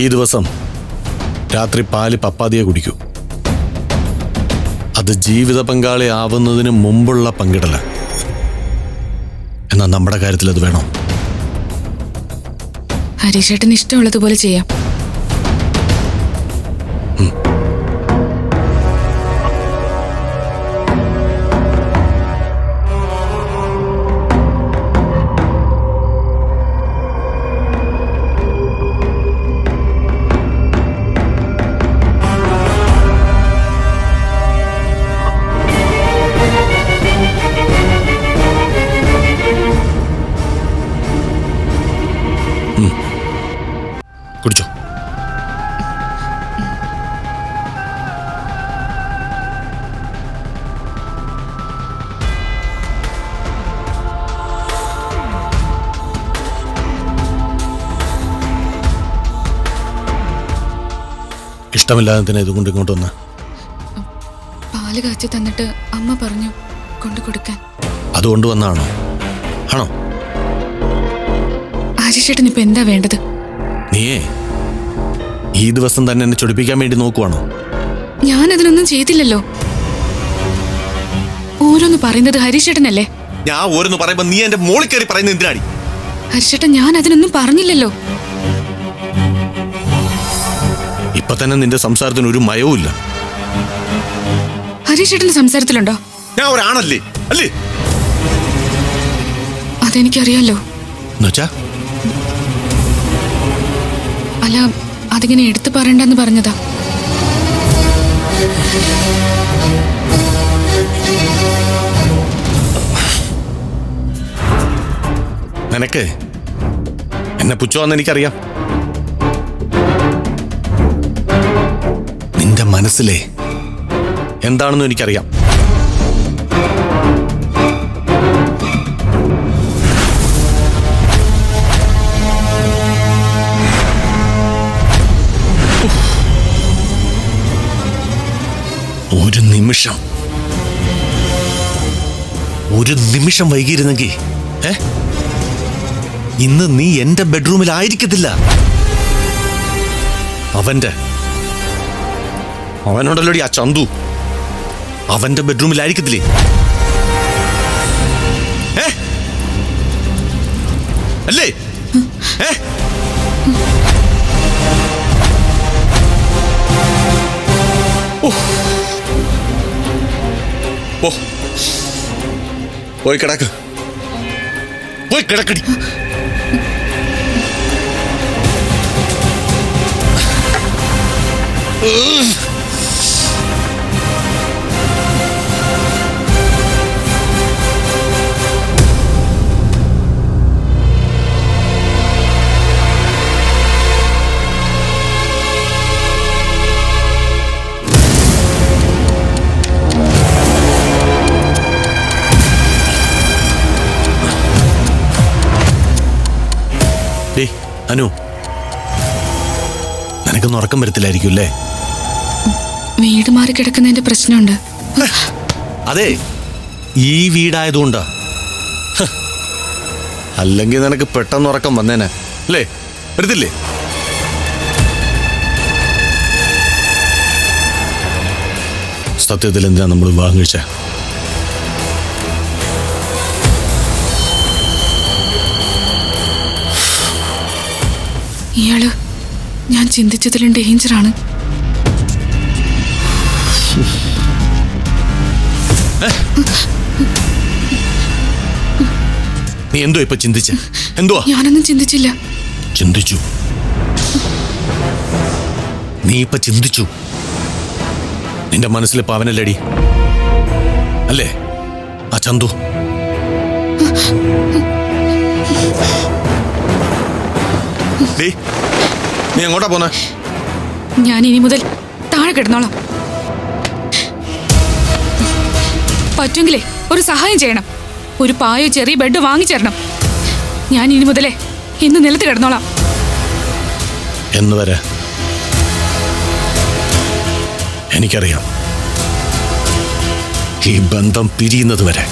ഈ ദിവസം രാത്രി പാല് പപ്പാതിയെ കുടിക്കൂ. അത് ജീവിത പങ്കാളി ആവുന്നതിന് മുമ്പുള്ള പങ്കിടല. എന്നാൽ നമ്മുടെ കാര്യത്തിൽ അത് വേണോ? ഹരീഷേട്ടന് ഇഷ്ടമുള്ളതുപോലെ ചെയ്യാം. കുടിച്ചോ. ഇഷ്ടമില്ലാതെ ഇതുകൊണ്ട് ഇങ്ങോട്ട് വന്ന പാല് കാച്ചി തന്നിട്ട് അമ്മ പറഞ്ഞു കൊണ്ടു കൊടുക്കാൻ. അതുകൊണ്ട് വന്നാണോ? ആണോ? ഹരീഷേട്ടൻ ഇപ്പൊ എന്താ വേണ്ടത്? നീയേ ഈ ദിവസം തന്നെ എന്നെ ചൊടിപ്പിക്കാൻ വേണ്ടി നോക്കുവാണോ? ഞാൻ അതിനൊന്നും ചെയ്തില്ലല്ലോ. ഓരോന്ന് പറയുന്നത് ഹരീഷേട്ടനല്ലേ? ഞാൻ ഓരോന്ന് പറയുമ്പോ നീ എന്റെ മോളിൽ കയറി പറയുന്നത് എന്തിനാടി? ഹരീഷേട്ടൻ, ഞാൻ അതിനൊന്നും പറഞ്ഞില്ലല്ലോ. ഇപ്പൊ തന്നെ നിന്റെ സംസാരത്തിന് ഒരു മയവും ഇല്ല. ഹരീഷേട്ടന്റെ സംസാരത്തിലുണ്ടോ? ഞാൻ ഒരാണല്ലേ? അല്ലേ? അതെനിക്കറിയാലോ. എന്നുവെച്ചാ? അല്ല, അതിങ്ങനെ എടുത്തു പറയണ്ടെന്ന് പറഞ്ഞതാ. നിനക്ക് എന്നെ പുച്ഛമാണെന്ന് എനിക്കറിയാം. നിന്റെ മനസ്സിലെ എന്താണെന്നും എനിക്കറിയാം. ഒരു നിമിഷം വൈകിയിരുന്നെങ്കിൽ ഇന്ന് നീ എന്റെ ബെഡ്റൂമിലായിരിക്കത്തില്ല. അവനുണ്ടല്ലോടി ആ ചന്തു, അവന്റെ ബെഡ്റൂമിലായിരിക്കത്തില്ലേ? അല്ലേ? പോയി കിടക്ക്, പോയി കിടക്കടി. അനു, നിനക്കൊന്നും ഉറക്കം വരത്തില്ലായിരിക്കും അല്ലേ? വീട് മാറി കിടക്കുന്നതിന്റെ പ്രശ്നമുണ്ട്. അതെ, ഈ വീടായതുകൊണ്ടാ. അല്ലെങ്കിൽ നിനക്ക് പെട്ടെന്ന് ഉറക്കം വന്നേനെ അല്ലേ? വരത്തില്ലേ? സത്യത്തിൽ എന്തിനാ നമ്മൾ വിവാഹം കഴിച്ച? ഇയാള് ഞാൻ ചിന്തിച്ചതിലും ഡേഞ്ചറാണ്. നീ എന്തോ ഇപ്പൊ ചിന്തിച്ച? എന്തോ? ഞാനൊന്നും ചിന്തിച്ചില്ല. ചിന്തിച്ചു. നീ ഇപ്പൊ ചിന്തിച്ചു. നിന്റെ മനസ്സിൽ പാവനല്ലടി അല്ലേ ആ ചന്തു? നീ എങ്ങോട്ടാ പോന്നെ? ഞാൻ ഇനി മുതൽ താഴെ കിടന്നോളാം. പറ്റുമെങ്കിലേ ഒരു സഹായം ചെയ്യണം. ഒരു പായോ ചെറിയ ബെഡ് വാങ്ങിച്ചേരണം. ഞാൻ ഇനി മുതലേ ഇന്ന് നിലത്ത് കിടന്നോളാം. എന്ന് വരെ എനിക്കറിയാം. ഈ ബന്ധം പിരിയുന്നത് വരെ.